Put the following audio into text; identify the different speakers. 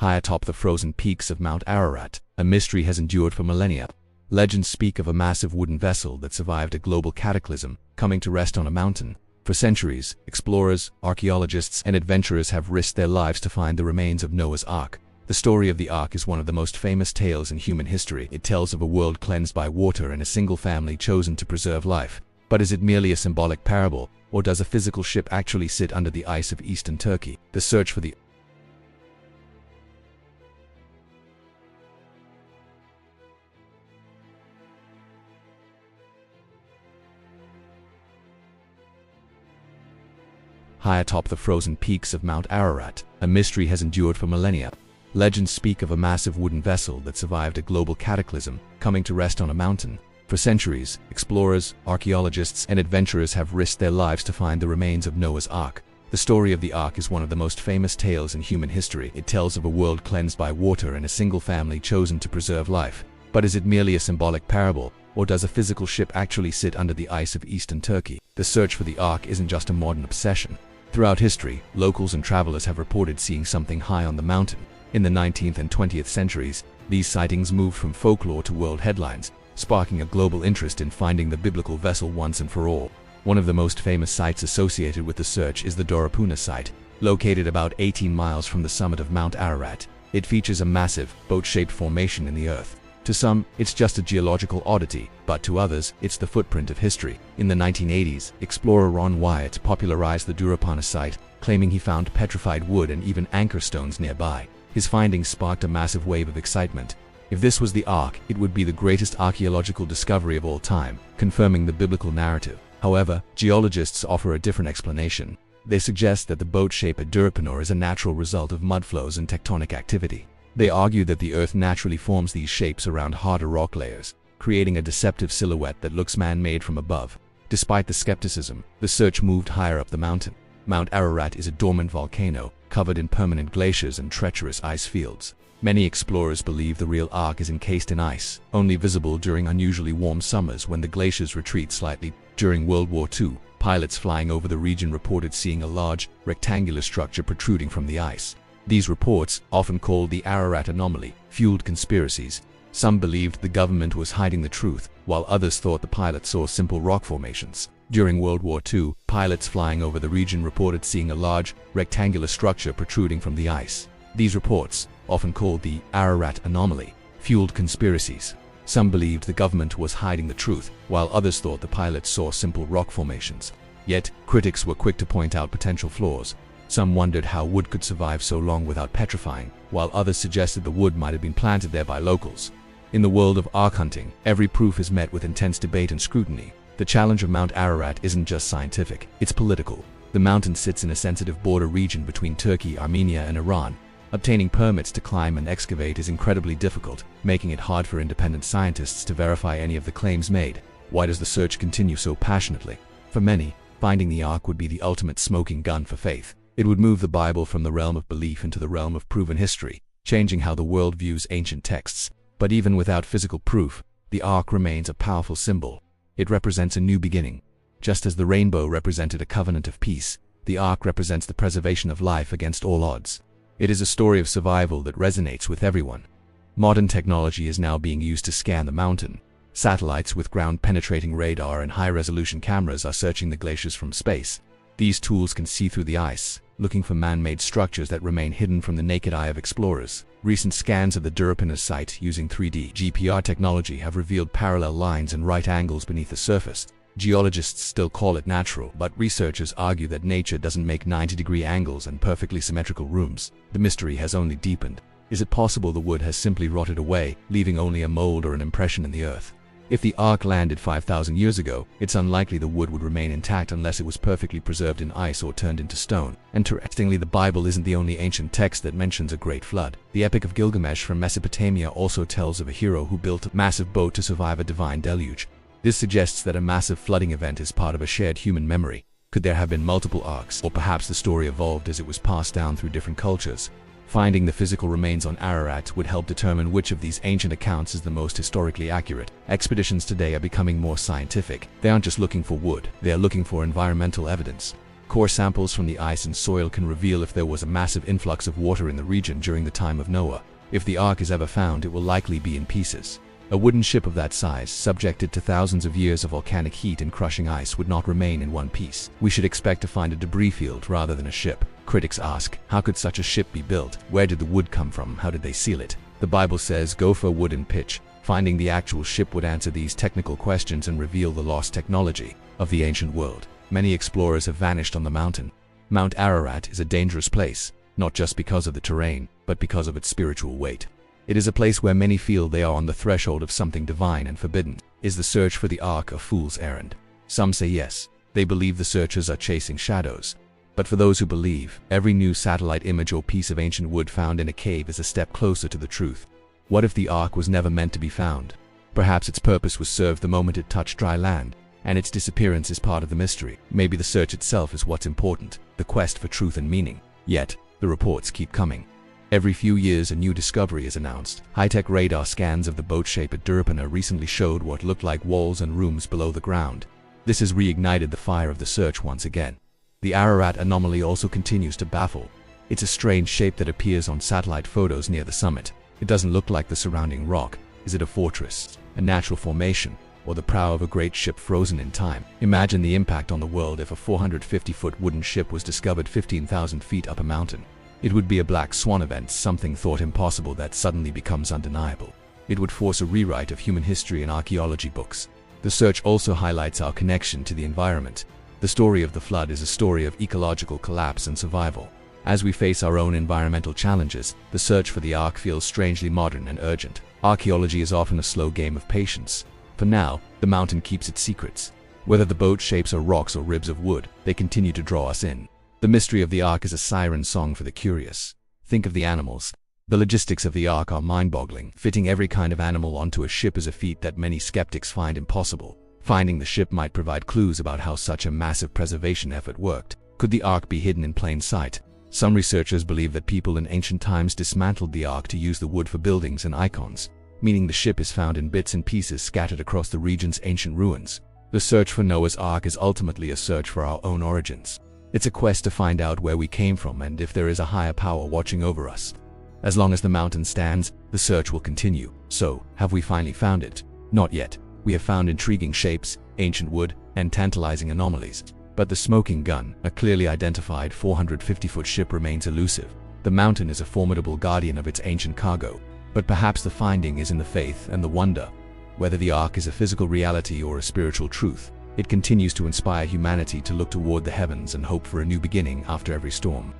Speaker 1: High atop the frozen peaks of Mount Ararat, a mystery has endured for millennia. Legends speak of a massive wooden vessel that survived a global cataclysm, coming to rest on a mountain. For centuries, explorers, archaeologists, and adventurers have risked their lives to find the remains of Noah's Ark. The story of the Ark is one of the most famous tales in human history. It tells of a world cleansed by water and a single family chosen to preserve life. But is it merely a symbolic parable, or does a physical ship actually sit under the ice of eastern Turkey? The search for the High atop the frozen peaks of Mount Ararat, a mystery has endured for millennia. Legends speak of a massive wooden vessel that survived a global cataclysm, coming to rest on a mountain. For centuries, explorers, archaeologists, and adventurers have risked their lives to find the remains of Noah's Ark. The story of the Ark is one of the most famous tales in human history. It tells of a world cleansed by water and a single family chosen to preserve life. But is it merely a symbolic parable, or does a physical ship actually sit under the ice of eastern Turkey? The search for the Ark isn't just a modern obsession. Throughout history, locals and travelers have reported seeing something high on the mountain. In the 19th and 20th centuries, these sightings moved from folklore to world headlines, sparking a global interest in finding the biblical vessel once and for all. One of the most famous sites associated with the search is the Durupinar site, located about 18 miles from the summit of Mount Ararat. It features a massive, boat-shaped formation in the earth. To some, it's just a geological oddity, but to others, it's the footprint of history. In the 1980s, explorer Ron Wyatt popularized the Durupinar site, claiming he found petrified wood and even anchor stones nearby. His findings sparked a massive wave of excitement. If this was the Ark, it would be the greatest archaeological discovery of all time, confirming the biblical narrative. However, geologists offer a different explanation. They suggest that the boat shape at Durupinar is a natural result of mudflows and tectonic activity. They argue that the Earth naturally forms these shapes around harder rock layers, creating a deceptive silhouette that looks man-made from above. Despite the skepticism, the search moved higher up the mountain. Mount Ararat is a dormant volcano, covered in permanent glaciers and treacherous ice fields. Many explorers believe the real Ark is encased in ice, only visible during unusually warm summers when the glaciers retreat slightly. During World War II, pilots flying over the region reported seeing a large, rectangular structure protruding from the ice. These reports, often called the Ararat Anomaly, fueled conspiracies. Some believed the government was hiding the truth, while others thought the pilots saw simple rock formations. During World War II, pilots flying over the region reported seeing a large, rectangular structure protruding from the ice. These reports, often called the Ararat Anomaly, fueled conspiracies. Some believed the government was hiding the truth, while others thought the pilots saw simple rock formations. Yet, critics were quick to point out potential flaws. Some wondered how wood could survive so long without petrifying, while others suggested the wood might have been planted there by locals. In the world of Ark hunting, every proof is met with intense debate and scrutiny. The challenge of Mount Ararat isn't just scientific, it's political. The mountain sits in a sensitive border region between Turkey, Armenia, and Iran. Obtaining permits to climb and excavate is incredibly difficult, making it hard for independent scientists to verify any of the claims made. Why does the search continue so passionately? For many, finding the Ark would be the ultimate smoking gun for faith. It would move the Bible from the realm of belief into the realm of proven history, changing how the world views ancient texts. But even without physical proof, the Ark remains a powerful symbol. It represents a new beginning. Just as the rainbow represented a covenant of peace, the Ark represents the preservation of life against all odds. It is a story of survival that resonates with everyone. Modern technology is now being used to scan the mountain. Satellites with ground-penetrating radar and high-resolution cameras are searching the glaciers from space. These tools can see through the ice, looking for man-made structures that remain hidden from the naked eye of explorers. Recent scans of the Durupinar site using 3D GPR technology have revealed parallel lines and right angles beneath the surface. Geologists still call it natural, but researchers argue that nature doesn't make 90-degree angles and perfectly symmetrical rooms. The mystery has only deepened. Is it possible the wood has simply rotted away, leaving only a mold or an impression in the earth? If the Ark landed 5,000 years ago, it's unlikely the wood would remain intact unless it was perfectly preserved in ice or turned into stone. Interestingly, the Bible isn't the only ancient text that mentions a great flood. The Epic of Gilgamesh from Mesopotamia also tells of a hero who built a massive boat to survive a divine deluge. This suggests that a massive flooding event is part of a shared human memory. Could there have been multiple Arks, or perhaps the story evolved as it was passed down through different cultures? Finding the physical remains on Ararat would help determine which of these ancient accounts is the most historically accurate. Expeditions today are becoming more scientific. They aren't just looking for wood, they are looking for environmental evidence. Core samples from the ice and soil can reveal if there was a massive influx of water in the region during the time of Noah. If the ark is ever found, it will likely be in pieces. A wooden ship of that size, subjected to thousands of years of volcanic heat and crushing ice, would not remain in one piece. We should expect to find a debris field rather than a ship. Critics ask, how could such a ship be built? Where did the wood come from? How did they seal it? The Bible says, go for wood and pitch. Finding the actual ship would answer these technical questions and reveal the lost technology of the ancient world. Many explorers have vanished on the mountain. Mount Ararat is a dangerous place, not just because of the terrain, but because of its spiritual weight. It is a place where many feel they are on the threshold of something divine and forbidden. Is the search for the ark a fool's errand? Some say yes. They believe the searchers are chasing shadows. But for those who believe, every new satellite image or piece of ancient wood found in a cave is a step closer to the truth. What if the ark was never meant to be found? Perhaps its purpose was served the moment it touched dry land, and its disappearance is part of the mystery. Maybe the search itself is what's important, the quest for truth and meaning. Yet, the reports keep coming. Every few years a new discovery is announced. High-tech radar scans of the boat shape at Durupinar recently showed what looked like walls and rooms below the ground. This has reignited the fire of the search once again. The Ararat Anomaly also continues to baffle. It's a strange shape that appears on satellite photos near the summit. It doesn't look like the surrounding rock. Is it a fortress, a natural formation, or the prow of a great ship frozen in time? Imagine the impact on the world if a 450-foot wooden ship was discovered 15,000 feet up a mountain. It would be a black swan event, something thought impossible that suddenly becomes undeniable. It would force a rewrite of human history in archaeology books. The search also highlights our connection to the environment. The story of the flood is a story of ecological collapse and survival. As we face our own environmental challenges, the search for the ark feels strangely modern and urgent. Archaeology is often a slow game of patience. For now, the mountain keeps its secrets. Whether the boat shapes are rocks or ribs of wood, they continue to draw us in. The mystery of the ark is a siren song for the curious. Think of the animals. The logistics of the ark are mind-boggling. Fitting every kind of animal onto a ship is a feat that many skeptics find impossible. Finding the ship might provide clues about how such a massive preservation effort worked. Could the ark be hidden in plain sight? Some researchers believe that people in ancient times dismantled the ark to use the wood for buildings and icons, meaning the ship is found in bits and pieces scattered across the region's ancient ruins. The search for Noah's Ark is ultimately a search for our own origins. It's a quest to find out where we came from and if there is a higher power watching over us. As long as the mountain stands, the search will continue. So, have we finally found it? Not yet. We have found intriguing shapes, ancient wood, and tantalizing anomalies. But the smoking gun, a clearly identified 450-foot ship, remains elusive. The mountain is a formidable guardian of its ancient cargo. But perhaps the finding is in the faith and the wonder. Whether the ark is a physical reality or a spiritual truth, it continues to inspire humanity to look toward the heavens and hope for a new beginning after every storm.